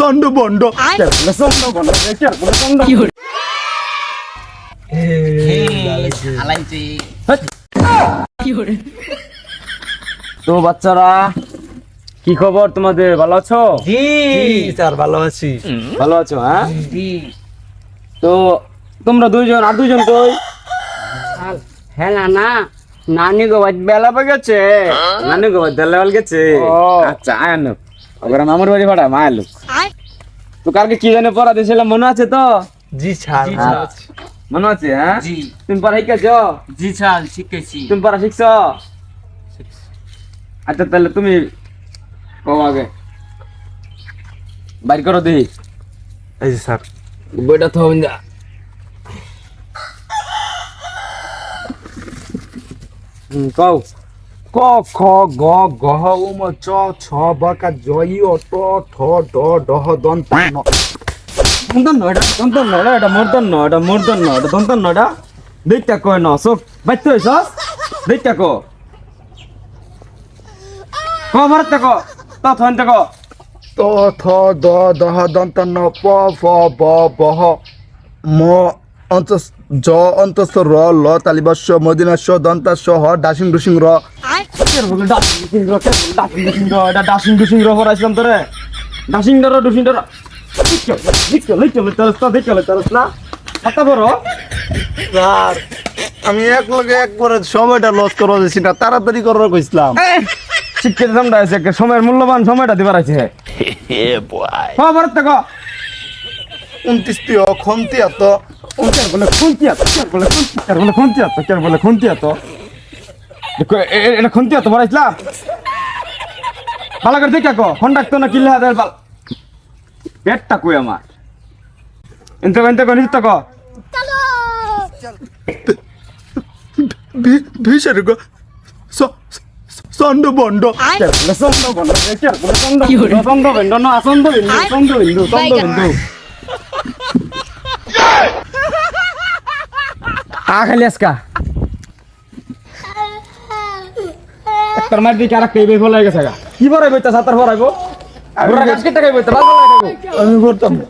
Chanda bond তো বাচ্চারা কি খবর তোমাদের, ভালো আছো? জি স্যার ভালো আছি। ভালো আছো? হ্যাঁ তো তোমরা দুইজন আর দুইজন কই? হ্যাঁ না নানি গো বেলা পে গেছে। নানি গো দেলাল গেছে। আচ্ছা আয় লোক ওরা মামুর বাড়ি ভাড়া মা লোক। তো কালকে কি জানে পড়া দিয়েছিলাম মনে আছে তো? জি স্যার মনে আছে? হ্যাঁ জি তুমি পড়া শিখেছো? জি স্যার শিখেছি। তুমি পড়া শিখছো? আচ্ছা তাহলে তুমি কও আগে বাইর করো দেখি এই যে স্যার বইটা তো হইন যা। কও ক খ গ ঘ উম চ ছ বকা জই ও ট ঠ ড ডহ দন্ত ন। দন্তন নয় এটা, দন্তন নয় এটা, মূর্ধন্য নয় এটা, মূর্ধন্য নয় এটা, দন্তন নয় এটা। দেখটা কয় ন চোখ বাইতে হইছস, দেখটা কো ক ভারত ক ত থন ক ত থ দ দহ দন্ত ন প ফ ব বহ ম অন্ত জ অন্তস্থ র ল তালিবস্য মদিনাস্য দন্তাস্য হ ডাসিং ডুসিং র। কের বলে ডাসিং ডুসিং র, কের বলে ডাসিং ডুসিং র, এটা ডাসিং ডুসিং র পড়াইছিলাম তোরে। ডাসিং ডর ডুসিং ডর লিখতে না কথা বড়। স্যার আমি এক লগে একবারে সময়টা লস করে দিছি না, তাড়াতাড়ি করার কইছিলাম। শিক্ষিত দামটা আছে একটা সময়ের মূল্যবান সময়টা দিবার আছে। হ্যাঁ ভারত ক 29 তীয় খন্তি এত কের বলে খুন্তি আতো, কের বলে খুন্তি, কের বলে খুন্তি আতো, কের বলে খুন্তি আতো। দেখো এটা খুন্তি আতো পড়াইছিলাম ভালো করে দেখে কো ফোন ডাকতো না কিল্লা হাতের বাল পেটটা কই আমার এনতে এনতে কো নিতে কো ভিসার গো সন্ড বন্ড। কের বলে সন্দ বন্ধ, কের বলে সন্দ সন্দ বন্ধ না সন্দ বিন্দু, সন্দ বিন্দু, সন্দ বিন্দু। খালি আজকা তোর মার দিকে আর কেবে ফলাই গেছে গা কি বড়াই বইতা সাতার ফরাইবো বুড়া গাছ কেটে বইতা ভালো লাগাবো আমি করতাম না।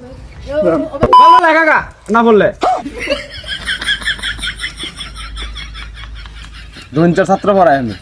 ভালো লাগা গা না বললে দুই চার ছাত্র পড়াই আমি